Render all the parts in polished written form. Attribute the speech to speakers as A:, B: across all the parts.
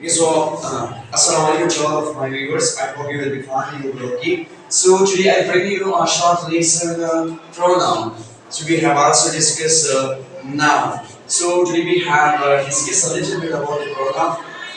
A: Okay, so assalamualaikum to all of my viewers. I hope you will be fine. You will be okay. So today I bring you a short lesson pronoun. So we have also discussed noun. So today we have discussed a little bit about the pronoun.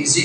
A: easy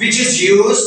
A: which is used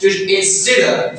A: to instead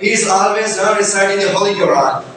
A: he is always reciting the holy Quran.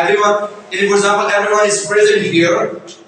A: everyone, for example everyone is present here.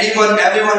A: anyone everyone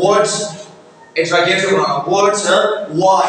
A: words extractive pronoun, words why,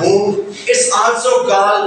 A: whom it's also called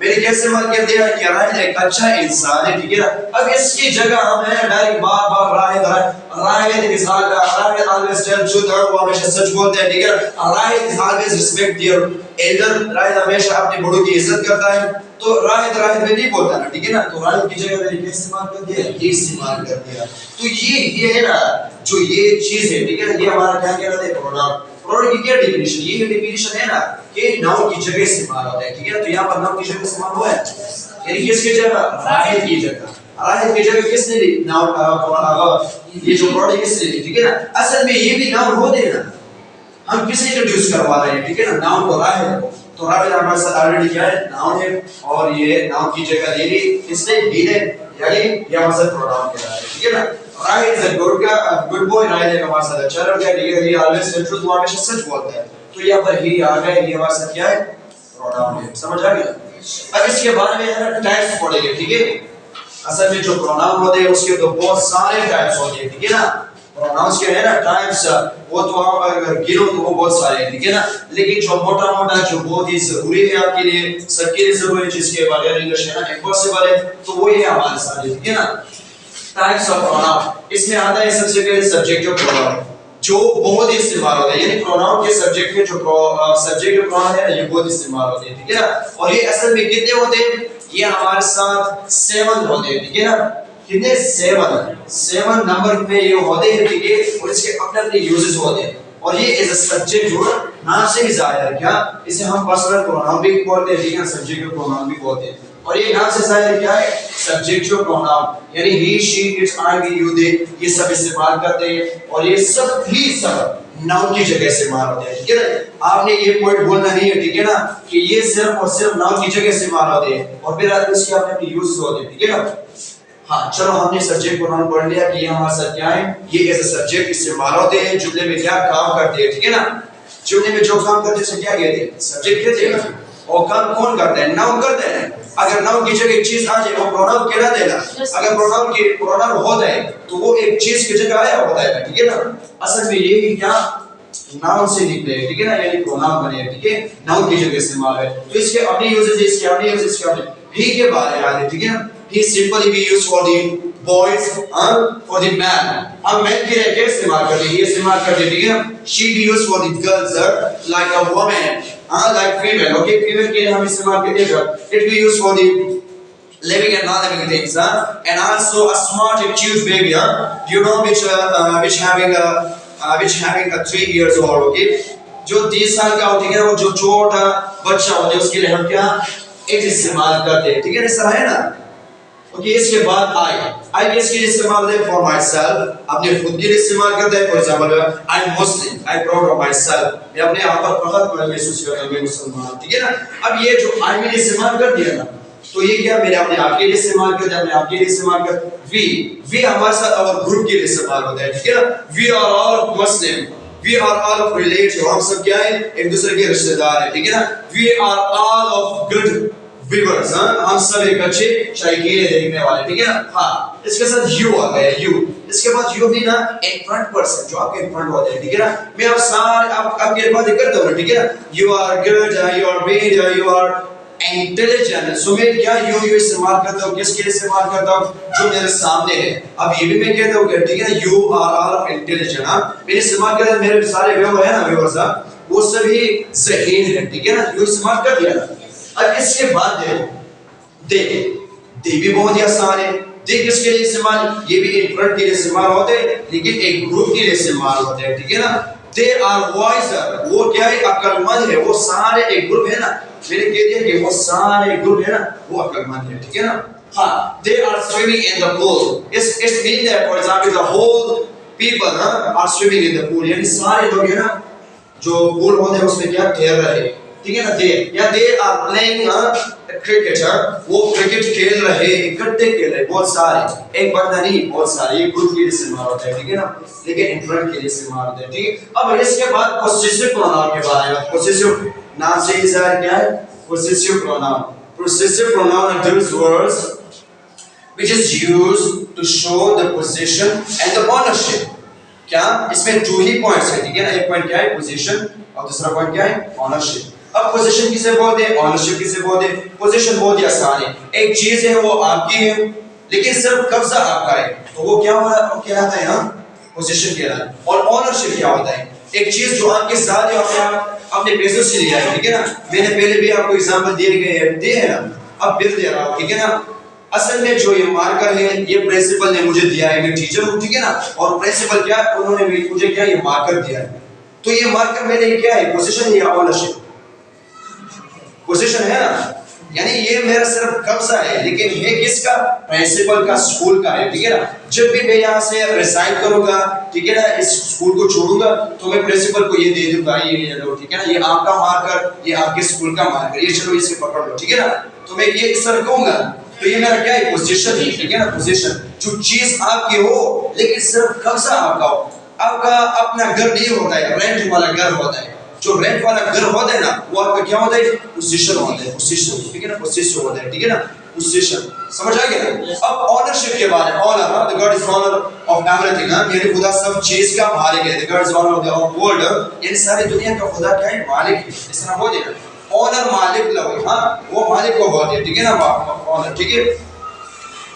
A: میں نے کیا استعمال کر دیا کہ راہد ایک اچھا انسان ہے, ٹھیک ہے نا. اب اس کی جگہ ہم ہیں ڈائریکٹ بار بار راہد مثال کا راہد always tell truth, وہ ہمیشہ سچ بولتے ہیں, ٹھیک ہے نا. راہد always respect their elder, راہد ہمیشہ اپنے بڑوں کی عزت کرتا ہے. تو راہد میں نہیں بولتا نا, ٹھیک ہے نا. تو راہد کی جگہ میں نے کیا استعمال کر دیا, یہ استعمال کر دیا. تو یہ ہے نا جو یہ چیز ہے, ٹھیک ہے نا, یہ ہمارا کیا کہہ رہا ہے پروناؤن. پروناؤن کی کیا ڈیفینیشن, یہ ڈیفینیشن ہے نا کہ ناؤن کی جگہ استعمال ہوتا ہے, ٹھیک ہے نا. تو یہاں پر ناؤن کی جگہ استعمال ہوا ہے, یعنی کس کی جگہ, راہد کی جگہ. راہد کی جگہ کس نے لی, ناؤن, یہ جو پروناؤن کس نے لی, ٹھیک ہے نا. اصل میں یہ بھی ناؤن ہوتے ہیں نا, ہم کسے انٹروڈیوس کروا رہے ہیں, ٹھیک ہے نا, ناؤن کو راہد. تو راہد ہمارے ساتھ آلریڈی کیا ہے, ناؤن ہے, اور یہ ناؤن کی جگہ لے لی اس نے ہی نے, یعنی یہ ہمارے ساتھ پروناؤن کہہ رہا ہے, ٹھیک ہے نا. راہد از اے گڈ بوائے, راہد ایک ہمارے ساتھ اچھا لڑکا ہے, ٹھیک ہے. یہ آلویز ٹیل ٹروتھ, وہ ہمیشہ سچ بولتا ہے. تو یہاں پر ہی آ گئے, یہ ہمارے ساتھ کیا ہے, پروناؤن ہے. سمجھ آ گیا. اب اس کے بارے میں ہے نا ٹائپس پڑھیں گے, ٹھیک ہے. اصل میں جو پروناؤن ہوتے ہیں اس کے تو بہت سارے ٹائپس ہوتے ہیں, ٹھیک ہے نا. پروناؤنس کے ہے نا ٹائپس, وہ تو آپ اگر گنو تو وہ بہت سارے ہیں, ٹھیک ہے نا. لیکن جو موٹا موٹا جو بہت ہی ضروری ہے آپ کے لیے, سب کے لیے ضروری ہے, جس کے بغیر انگلش ہے نا امپاسبل ہے, تو وہ یہ ہمارے ساتھ ہے, ٹھیک ہے نا. ٹائپس آف پروناؤن, اس میں آتا ہے سب سے پہلے سبجیکٹو پروناؤن, جو بہت ہی استعمال ہوتا ہے. یعنی پروناؤن کے سبجیکٹ میں جو سبجیکٹو پروناؤن ہے یہ بہت استعمال ہوتے ہیں, ٹھیک ہے نا. اور یہ اصل میں کتنے ہوتے ہیں, یہ ہمارے ساتھ 7 ہوتے ہیں, ٹھیک ہے نا. کتنے, 7 نمبر میں یہ ہوتے ہیں, ٹھیک ہے. اور اس کے اپنے اپنے یوزز ہوتے ہیں. اور یہ ایز اے سبجیکٹ جو نام سے ہی ظاہر ہے, کیا اسے ہم پرسنل پروناؤن بھی بولتے ہیں, ٹھیک ہے, سبجیکٹ پروناؤن بھی بولتے ہیں. اور یہ نام سے ظاہر کیا ہے, سبجیکٹ پروناؤن, یعنی ہی شی اٹس آئی وی یو دے, یہ سب استعمال کرتے ہیں. اور یہ سب ہی سب ناؤن کی جگہ استعمال ہوتے ہیں, ٹھیک ہے نا. آپ نے یہ پوائنٹ بولنا نہیں ہے, ٹھیک ہے نا, کہ یہ صرف اور صرف ناؤن کی جگہ استعمال ہوتے ہیں, اور پھر اس کے اپنے یوز ہوتے ہیں, ٹھیک ہے نا. ہاں چلو, ہم نے سبجیکٹ پروناؤن پڑھ لیا کہ یہ ہمارے ساتھ کیا ہے, یہ ایز اے سبجیکٹ استعمال ہوتے ہیں, جملے میں کیا کام کرتے ہیں, ٹھیک ہے نا. جملے میں جو کام کرتے ہیں اسے کیا کہتے ہیں, سبجیکٹ کہتے ہیں. اور کام کون کرتا ہے, ناؤن کرتا ہے. اگر ناؤن کی جگہ ایک چیز آ جائے وہ پروناؤن کہلاتا ہے نا. اگر پروناؤن ہوتا ہے تو وہ ایک چیز کی جگہ آیا ہوتا ہے, ٹھیک ہے نا. اصل میں یہ کیا ناؤن سے نکلے, ٹھیک ہے نا, یعنی پروناؤن بنے, ٹھیک ہے, ناؤن کی جگہ استعمال ہے. تو اس کے اپنے یوزز, اس کے اپنے یوزز, اس کے اپنے ہی کے بارے میں آتے, ٹھیک ہے نا. He simply be used for the boys, for the man. ہم مین کے لیے کیا استعمال کرتے ہیں, یہ استعمال کرتے ہیں, ٹھیک ہے نا. She be used for the girls, like a woman, like female, okay, female کے لیے ہم استعمال کرتے ہیں. It be used for the living and non-living things, and also a smart and cute baby, you know, which having a 3 years old, okay, جو 30 سال کا ہوتا ہے, وہ جو چھوٹا بچہ ہوتا ہے, اس کے لیے ہم کیا استعمال کرتے ہیں, ٹھیک ہے. اس طرح ہے نا. اوکے, اس کے بعد I اس کے لیے استعمال کرتے ہیں for myself, اپنے خود کے لیے استعمال کرتے ہیں. for example, I'm Muslim, I'm proud of myself, میں اپنے آپ پر فخر محسوس کرتا ہوں, میں مسلمان, ٹھیک ہے نا. اب یہ جو I میں استعمال کر دیا نا, تو یہ کیا میں نے اپنے آپ کے لیے استعمال کرتے ہیں, اپنے آپ کے لیے استعمال کرتے ہیں. we ہمارے ساتھ اور گروپ کے لیے استعمال ہوتا ہے, ٹھیک ہے نا. we are all Muslim, we are all of related, ہم سب کیا ہیں, ایک دوسرے کے رشتہ دار ہیں, ٹھیک ہے نا. we are all of good viewers, ہم سب ایک اچھے شائقین دیکھنے والے, ٹھیک ہے نا. ہاں, اس کے ساتھ یو آ گیا, یو. اس کے بعد یو بھی نا ان فرنٹ پرسن, جو آپ کے ان فرنٹ ہوتے ہیں, ٹھیک ہے نا. میں آپ سارے آپ کے باتیں کرتا ہوں, ٹھیک ہے نا. You are good, you are bad, you are intelligent. So میں کیا یو استعمال کرتا ہوں, کس کے لیے استعمال کرتا ہوں, جو میرے سامنے ہے. اب یہ بھی میں کہتا ہوں کہ ٹھیک ہے نا, یو آر آل انٹیلیجنٹ, میں استعمال کرتا ہوں, میرے سارے ویور ہیں نا, ویورز وہ سبھی ذہین ہیں, ٹھیک ہے نا. یو استعمال کر دیا نا. اب اس کے بعد دے بھی بہت ہی آسان ہے. دے کس کے لیے استعمال, یہ بھی ایک فرد کے لیے استعمال ہوتے ہیں, لیکن ایک گروپ کے لیے استعمال ہوتے ہیں, ٹھیک ہے نا. دے آر وائزر, وہ کیا ہے, عقل مند ہے. وہ سارے ایک گروپ ہے نا, میں نے کہہ دیا کہ وہ سارے ایک گروپ ہے نا, وہ عقل مند ہے, ٹھیک ہے نا. ہاں, they are swimming in the pool. It means that for example the whole people are swimming in the pool, یعنی سارے لوگ ہیں نا جو پول ہوتے ہیں اس میں کیا تیر رہے, ٹھیک ہے نا. دے آر پلینگ کرکٹ, وہ کرکٹ کھیل رہے, اکٹھے کھیل رہے, بہت سارے, ایک بندہ نہیں, بہت سارے, ایک گروپ کے لیے استعمال ہوتا ہے, ٹھیک ہے نا. لیکن انفرنٹ کے لیے استعمال ہوتا ہے, ٹھیک ہے. اب اس کے بعد پوسیسو پروناؤن کے بارے میں. پوسیسو نام سے ہی ظاہر کیا ہے, possessive pronoun. Possessive pronoun are those words which is used to show the possession and the ownership. کیا اس میں 2 ہی پوائنٹس ہیں, ٹھیک ہے نا. ایک پوائنٹ کیا ہے, پوزیشن, اور دوسرا پوائنٹ کیا ہے, اونرشپ. اب پوزیشن کسے بولتے ہیں؟ اونرشپ کسے بولتے ہیں؟ پوزیشن بہت ہی آسان ہے، ایک چیز ہے وہ آپ کی ہے لیکن صرف قبضہ آپ کا ہے، تو وہ کیا کہلاتا ہے؟ پوزیشن کہلاتا ہے۔ اور اونرشپ کیا ہوتا ہے؟ ایک چیز جو آپ کے ساتھ ہے، آپ اپنے پیسوں سے لیا ہے، ٹھیک ہے نا؟ میں نے پہلے بھی آپ کو ایگزامپل دیے ہیں نا، اب بل دے رہا ہوں، ٹھیک ہے نا؟ اصل میں جو یہ مارکر ہے یہ پرنسپل نے مجھے دیا ہے، میں ٹیچر ہوں، ٹھیک ہے نا؟ اور پرنسپل کیا انہوں نے مجھے کیا یہ مارکر دیا ہے، تو یہ مارکر میں نے کیا ہے؟ پوزیشن ہے یا اونرشپ؟ پوزیشن ہے نا، یعنی یہ میرا صرف قبضہ ہے لیکن یہ کس کا؟ پرنسپل کا، اسکول کا ہے، ٹھیک ہے نا؟ جب بھی میں یہاں سے ریزائن کروں گا، ٹھیک ہے نا، اس اسکول کو چھوڑوں گا تو میں پرنسپل کو یہ دے دوں گا، یہ لے لو، ٹھیک ہے نا؟ یہ آپ کا مارکر، یہ آپ کے اسکول کا مارکر، یہ چلو اسے پکڑ لو، ٹھیک ہے نا؟ تو میں یہ اس طرح کہوں گا، تو یہ میرا کیا ہے؟ پوزیشن ہے، ٹھیک ہے نا؟ پوزیشن جو چیز آپ کی ہو لیکن صرف قبضہ آپ کا ہو، آپ کا اپنا گھر نہیں ہوتا ہے، رینٹ والا گھر ہوتا ہے، جو رینٹ والا گھر ہوتا ہے نا وہ آپ کا کیا ہوتا ہے؟ پوزیشن ہوتا ہے، پوزیشن، ٹھیک ہے نا؟ پوزیشن ہوتا ہے، ٹھیک ہے نا؟ پوزیشن سمجھ آ گیا نا؟ اب اونرشپ کے بارے میں، owner, the God is owner of everything، یعنی خدا سب چیز کا مالک ہے، the God is owner of the whole world، یعنی ساری دنیا کا خدا کیا ہے؟ مالک ہے، اس طرح بولتے ہیں اونر، مالک لو، ہاں وہ مالک کو بولتے ہیں، ٹھیک ہے نا؟ اونر، ٹھیک ہے؟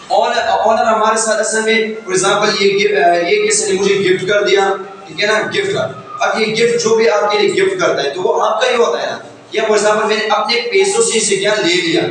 A: اونر ہمارے ساتھ اصل میں فور ایگزامپل یہ کسی نے مجھے گفٹ کر دیا، ٹھیک ہے نا؟ گفٹ، اب یہ گفٹ جو بھی آپ کے لیے گفٹ کرتا ہے تو وہ آپ کا ہی ہوتا ہے نا، یا فور ایگزامپل میں نے اپنے پیسوں سے اسے کیا لے لیا،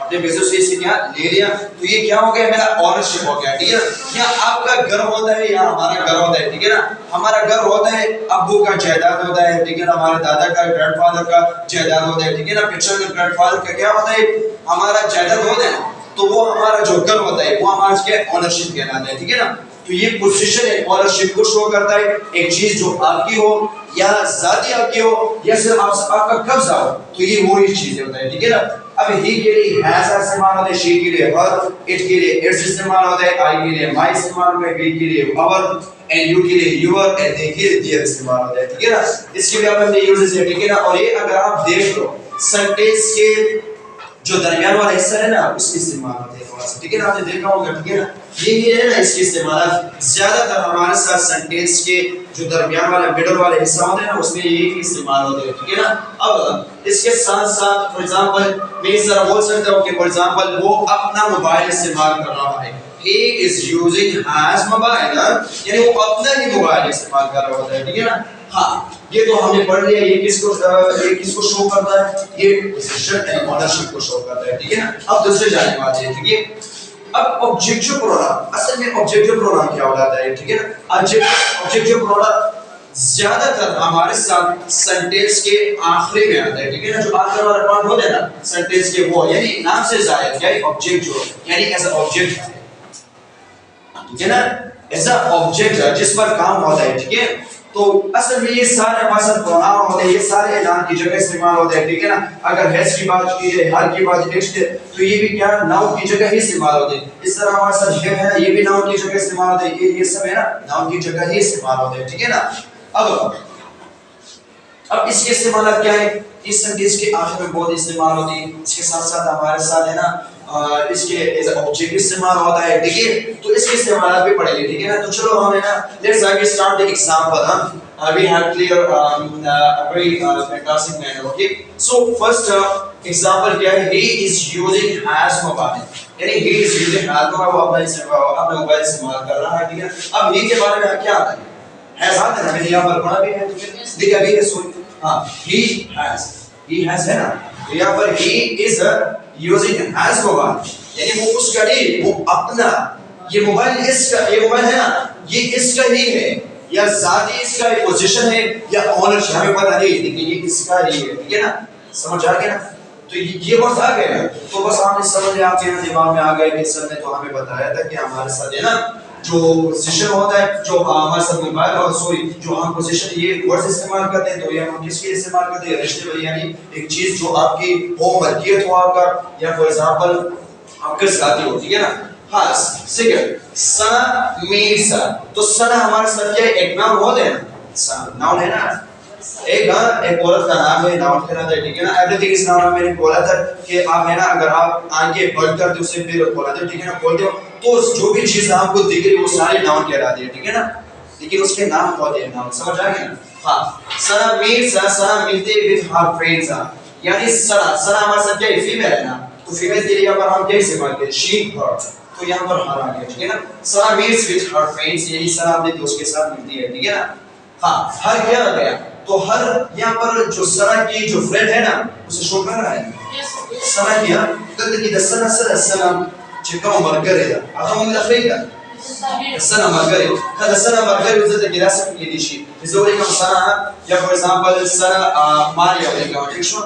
A: اپنے پیسوں سے اسے کیا لے لیا، تو یہ کیا ہو گیا؟ میرا اونرشپ ہو گیا، ٹھیک ہے؟ یا آپ کا گھر ہوتا ہے یا ہمارا گھر ہوتا ہے، ٹھیک ہے نا؟ ہمارا گھر ہوتا ہے، ابو کا جائیداد ہوتا ہے، ٹھیک ہے نا؟ ہمارے دادا کا، گرینڈ فادر کا جائیداد ہوتا ہے، ٹھیک ہے نا؟ پیچھے گرینڈ فادر کا کیا ہوتا ہے؟ ہمارا جائیداد ہوتا ہے، تو وہ ہمارا جو گھر ہوتا ہے وہ ہمارا کیا اونرشپ کہلاتا ہے، ٹھیک ہے نا؟ تو یہ پوزیشن ہے، اونرشپ کو شو کرتا ہے، ایک چیز جو آپ کی ہو یا ذاتی آپ کی ہو یا صرف آپ کا قبضہ ہو، تو یہ وہی چیز ہوتا ہے، ٹھیک ہے نا؟ اب ہی کے لیے ہیز استعمال ہوتا ہے، شی کے لیے ہر، اٹ کے لیے اٹس استعمال ہوتا ہے، آئی کے لیے مائی استعمال ہوتا ہے، وی کے لیے اور، اینڈ یو کے لیے یور، اینڈ دے کے لیے دیئر استعمال ہوتا ہے، ٹھیک ہے نا؟ اس کے بھی آپ نے یوزز ہے، ٹھیک ہے نا؟ اور یہ اگر آپ دیکھ لو سینٹینس کے جو درمیان والا حصہ ہے نا اس کے استعمال ہوتے ہیں تھوڑا سا، ٹھیک ہے نا؟ آپ نے دیکھا ہوگا، ٹھیک ہے نا؟ یہ ہے نا اس کے استعمالات زیادہ تر ہمارے ساتھ سینٹینس کے جو درمیان والا مڈل والا حصہ ہوتا ہے نا اس میں یہ استعمال ہوتے ہیں، ٹھیک ہے نا؟ اب اس کے ساتھ ساتھ فور ایگزامپل میں اس طرح بول سکتا ہوں کہ فور ایگزامپل وہ اپنا موبائل استعمال کر رہا ہے، he is using his mobile، یعنی وہ اپنا ہی موبائل استعمال کر رہا ہوتا ہے، ٹھیک ہے نا؟ ہاں یہ تو ہم نے پڑھ لیا، یہ کس کو شو کرتا ہے؟ یہ پوزیشن اینڈ اونرشپ کو شو کرتا ہے، ٹھیک ہے نا؟ اب دوسرے جانب آتے ہیں، ٹھیک ہے؟ اب آبجیکٹیو پروناؤن، اصل میں آبجیکٹیو پروناؤن کیا ہوتا ہے، ٹھیک ہے نا؟ آبجیکٹیو پروناؤن زیادہ تر ہمارے ساتھ سینٹینس کے آخری میں آتا ہے، ٹھیک ہے نا؟ جو آخر والا پارٹ ہوتا ہے نا سینٹینس کے وہ یعنی نام سے زائد کیا ہے؟ آبجیکٹ جو یعنی ایز اے آبجیکٹ، ٹھیک ہے نا؟ ایز اے آبجیکٹ جس پر کام ہوتا ہے، ٹھیک ہے؟ تو اصل میں یہ سارے ہمارے پروناؤن ہوتے ہیں، یہ سارے نام کی جگہ استعمال ہوتے ہیں، ٹھیک ہے نا؟ اگر ہیز کی بات کی جائے، ہر کی بات نیکسٹ ہے تو یہ بھی کیا ناؤن کی جگہ ہی استعمال ہوتے ہیں، اس طرح ہمارے ساتھ ہے نا یہ بھی ناؤن کی جگہ استعمال ہوتے ہیں، یہ سب ہے نا ناؤن کی جگہ ہی استعمال ہوتے ہیں، ٹھیک ہے نا؟ اب اس کے استعمالات کیا ہے؟ اس سینٹینس کے آخر میں بہت استعمال ہوتی ہے، اس کے ساتھ ساتھ ہمارے ساتھ ہے نا اس کے ایز آبجیکٹ استعمال ہوتا ہے، ٹھیک ہے؟ تو اس کے استعمالات بھی پڑھیں گے، ٹھیک ہے نا؟ تو چلو ہم ہے نا let's start the example, we have clear a very fantastic manner, okay? So first example کیا ہے؟ he is using has mobile، یعنی he is using has mobile، وہ اپنا موبائل استعمال کر رہا ہے، ٹھیک ہے؟ اب he کے بارے میں کیا آتا ہے؟ has آتا ہے، میں نے یہاں پر پڑھا بھی ہے، دیکھا بھی ہے، سوئی ہاں he has ہے نا، یہاں پر he is using has mobile، یعنی وہ اس کا نہیں، وہ اپنا، یہ موبائل اس کا، یہ موبائل ہے نا یہ اس کا ہی ہے، یا ذاتی اس کا ایک پوزیشن ہے یا اونرشپ ہمیں پتہ نہیں، لیکن یہ اس کا ہی ہے، ٹھیک ہے نا؟ سمجھ آ گیا نا؟ تو یہ بس آ گئے نا، تو بس آپ نے سمجھ آپ کے دماغ میں آ گئے کہ سر نے تو ہمیں بتایا تھا کہ ہمارے ساتھ ہے نا جو پوزیشن ہوتا ہے، جو ہمارے ساتھ موبائل اور سوری جو ہم پوزیشن یہ ورڈز استعمال کرتے ہیں تو یہ ہم کس کے استعمال کرتے ہیں؟ رشتے میں، یعنی ایک چیز جو آپ کی ہو، ملکیت ہو آپ کا، یا فور ایگزامپل آپ کے ذاتی ہو، ٹھیک ہے نا؟ ہاں سیکنڈ سنا میسا، تو سنا ہمارے ساتھ کیا ہے؟ ایک نام ہوتا ہے نا، سنا ناؤن ہے نا، ایک عورت کا نام ہے، ناؤن کہلاتا ہے، ٹھیک ہے نا؟ ایوری تھنگ از ناؤن، میں نے بولا تھا کہ آپ ہے نا اگر آپ آنکھیں بند کرتے ہو اسے پھر بولاتے ہو، ٹھیک ہے نا؟ بولتے ہو تو جو بھی چیز آپ کو دکھ رہی ہے وہ سارے ناؤن کہلاتے ہیں، ٹھیک ہے نا؟ لیکن اس کے نام ہوتے ہیں، ناؤن، سمجھ آ گیا نا؟ ہاں سنا میسا، سنا ملتے with her friends، یعنی سنا سنا ہمارے ساتھ کیا ہے فیمیل ہے نا تو فیمیل کے لیے یہاں پر ہم کیا استعمال کرتے ہیں شی ہر تو یہاں پر ہر آ گیا ٹھیک ہے نا سنا میٹس وتھ ہر فرینڈس یعنی سنا اپنے دوست کے ساتھ ملتی ہے ٹھیک ہے نا ہاں ہر کیا آ گیا تو ہر یہاں پر جو سنا کی جو فرینڈ ہے نا اسے شو کر رہا ہے سنا کیا قلت إذا سنا سنا سنا چکاو مارگريتا أخو من الأخرين السنة مارغريت هذا السنة مارغريت وزاد جلاسة في ديشي يزوري كم سنة يا for example السنة ماريا ولا كم إيش شو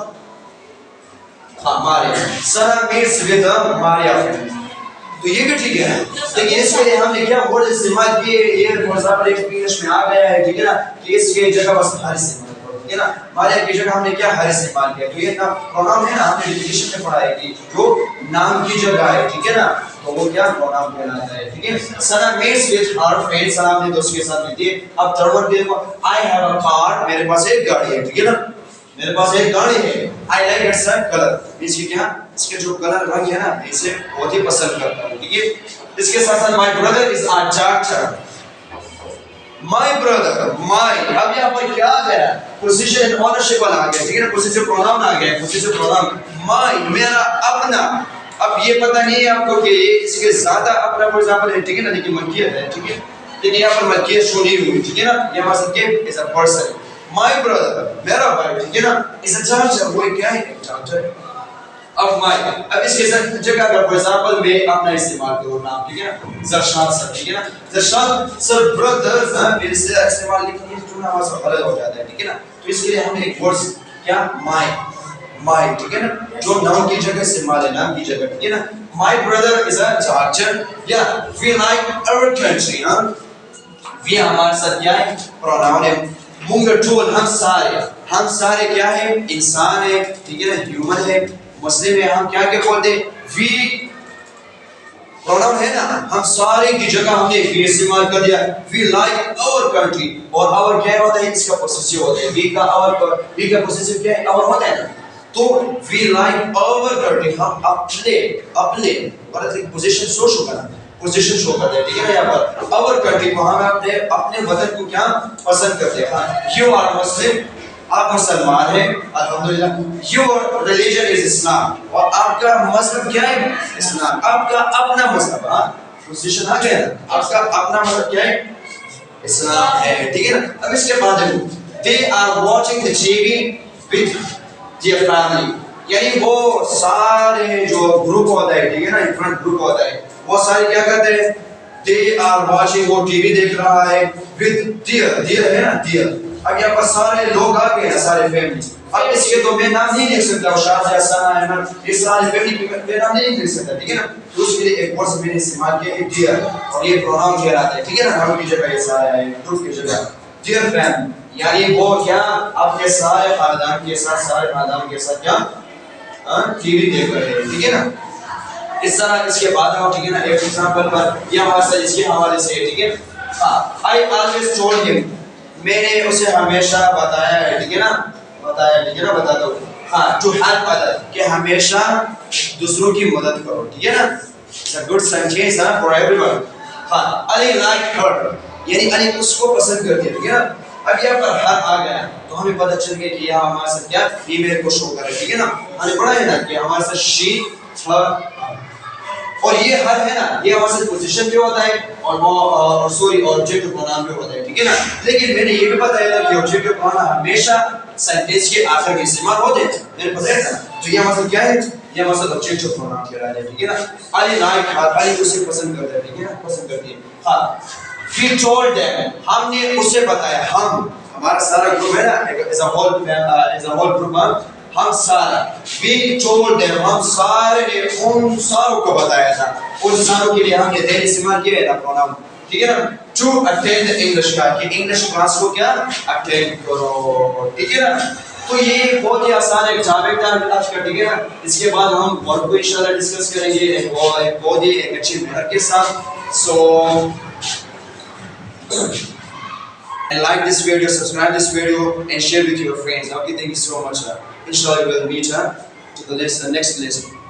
A: ماريا سنة meets with ماريا تو یہ بھی ٹھیک ہے لیکن اس کے لیے ہم نے کیا ورڈ استعمال کیے یہ for example ایک انگلش میں آ گیا ہے ٹھیک ہے نا کہ اس کے جگہ بس ہر استعمال کرو ٹھیک ہے نا ماريا کی جگہ ہم نے کیا ہر استعمال کیا تو یہ پروناؤن ہے نا ہم نے ڈیفینیشن میں پڑھا ہے کہ جو نام کی جگہ ہے ٹھیک ہے نا تو وہ کیا پروناؤن کہلاتا ہے ٹھیک ہے سنا میٹس وتھ ہر فرینڈ سنا اپنے دوست کے ساتھ ملتی ہے اب تھرڈ ورڈ دیکھو آئی ہیو ا کار میرے پاس ایک گاڑی ہے ٹھیک ہے نا میرے پاس ایک گاڑی ہے آئی لائک اٹس کلر اس کی کیا اس کے جو کلر رنگ ہے نا اسے بہت ہی پسند کرتا ہوں ٹھیک ہے اس کے ساتھ ساتھ my brother is a doctor my brother my اب یہاں پر کیا آ گیا پوزیشن اونرشپ والا آ گیا ٹھیک ہے نا پوزیشن پروناؤن آ گیا پوزیشن پروناؤن مائی میرا اپنا اب یہ پتہ نہیں ہے آپ کو کہ اس کے زیادہ اپنا فار ایگزامپل ہے ٹھیک ہے نا لیکن ملکیت ہے ٹھیک ہے لیکن یہاں پر ملکیت شو نہیں ہوئی ٹھیک ہے نا یہ واسطے کہ از ا پرسن مائی بردر میرا بھائی ٹھیک ہے نا از ا ڈاکٹر وہ کیا ہے ڈاکٹر اب مائی اب اس کے ساتھ جگہ اگر فار ایگزامپل میں اپنا استعمال کروں نام ٹھیک ہے نا زرشاد سر ٹھیک ہے نا زرشاد سر بردرز پھر سے استعمال لیکن یہ جو نام سے غلط ہو جاتا ہے ٹھیک ہے نا تو اس کے لیے ہم نے ایک ورڈ کیا مائی ٹھیک ہے نا جو نام کی جگہ استعمال ہے نام کی جگہ ٹھیک ہے نا مائی بردر از ا ڈاکٹر یا وی لائک اور کنٹری ہاں وی ہمارے ساتھ کیا ہے پروناؤن ہے مونگا ٹول ہم سارے کیا ہے انسان ہے ٹھیک ہے نا ہیومن ہے مسلم ہے ہم کیا بولتے ہیں وی پروناؤن ہے نا ہم سارے کی جگہ ہم نے وی استعمال کر دیا وی لائک اور کنٹری اور اور کیا ہوتا ہے اس کا پوزیشن ہوتا ہے وی کا پوزیشن کیا ہے اور ہوتا ہے نا تو وی لائک اور کنٹری ہم اپنے غلط پوزیشن شو کرنا پوزیشن شو کرتے ہیں ٹھیک ہے نا یہاں پر اور کنٹری کو ہم اپنے وطن کو کیا پسند کرتے ہیں یو آر مسلم آپ مسلمان ہیں الحمدللہ یور ریلیجن از اسلام اور آپ کا مذہب کیا ہے اسلام آپ کا اپنا مذہب ہاں پوزیشن آ گیا آپ کا اپنا مذہب کیا ہے اسلام ہے ٹھیک ہے نا اب اس کے بعد دیکھو they are watching the TV with their family یعنی وہ سارے جو گروپ ہوتا ہے ٹھیک ہے نا ڈفرنٹ گروپ ہوتا ہے وہ سارے کیا کرتے ہیں they are watching وہ ٹی وی دیکھ رہا ہے with their ہے نا their اب یہاں پر سارے لوگ آ گئے ہیں سارے فیملی اب اس کے تو میں نام نہیں لکھ سکتا شاہ سنا ہے نا یہ سارے فیملی کے میں نام نہیں لکھ سکتا ٹھیک ہے نا تو اس کے لیے ایک ورڈ میں نے استعمال کیا ہے dear اور یہ پروناؤن کہلاتا ہے ٹھیک ہے نا نام کی جگہ یہ سارا ہے گروپ کی جگہ dear family یعنی وہ کیا اپنے سارے خاندان کے ساتھ کیا ٹی وی دیکھ رہے ہیں ٹھیک ہے نا اس طرح اس کے بعد ہم ٹھیک ہے نا ایک ایگزامپل پر یہ ہمارا اس کے حوالے سے ٹھیک ہے I always told him میں نے اسے ہمیشہ بتایا ہے ٹھیک ہے نا بتا دو ہاں ٹو ہیلپ ادر کہ ہمیشہ دوسروں کی مدد کرو ٹھیک ہے نا it's a good sentence for every one ہاں علی لائک ہر یعنی علی اس کو پسند کرتی ہے ٹھیک ہے نا اب یہاں پر ہر آ گیا تو ہمیں پتہ چل گیا کہ یہاں ہمارے ساتھ کیا فیمیل کو شو کر رہا ہے ٹھیک ہے نا ہم نے پڑھا ہے نا کہ ہمارے ساتھ شی ہر اور یہ ہر ہے نا یہ ہمارے ساتھ پوزیشن بھی ہوتا ہے اور وہ سوری آبجیکٹ پروناؤن بھی ہوتا ہے ٹھیک ہے نا لیکن میں نے یہ بھی بتایا تھا کہ آبجیکٹ پروناؤن ہمیشہ سینٹینس کے آخر میں استعمال ہوتے ہیں میں نے بتایا تھا تو یہ ہمارے ساتھ کیا ہے یہ ہمارے ساتھ آبجیکٹ پروناؤن کہلاتا ہے ٹھیک ہے نا علی لائک علی اسے پسند کرتا ہے ٹھیک ہے نا پسند کرتی ہے ہاں we told them ہم نے اسے بتایا ہم ہمارا سارا گروپ ہے نا as a whole group ہم سارا we told them ہم سارے نے ان ساروں کو بتایا تھا ان ساروں کے لیے ہم نے دین استعمال کیا ہے پروناؤن ٹھیک ہے نا to attend English کا کہ انگلش کلاس کو کیا اٹینڈ کرو ٹھیک ہے نا تو یہ بہت ہی آسان ایک ٹاپک تھا آج کا ٹھیک ہے نا اس کے بعد ہم ورڈ کو انشاءاللہ ڈسکس کریں گے ایک بہت ہی ایک اچھی محنت کے ساتھ سو and like this video, subscribe this video and share with your friends. Okay, thank you so much. Inshallah we will meet to the next lesson.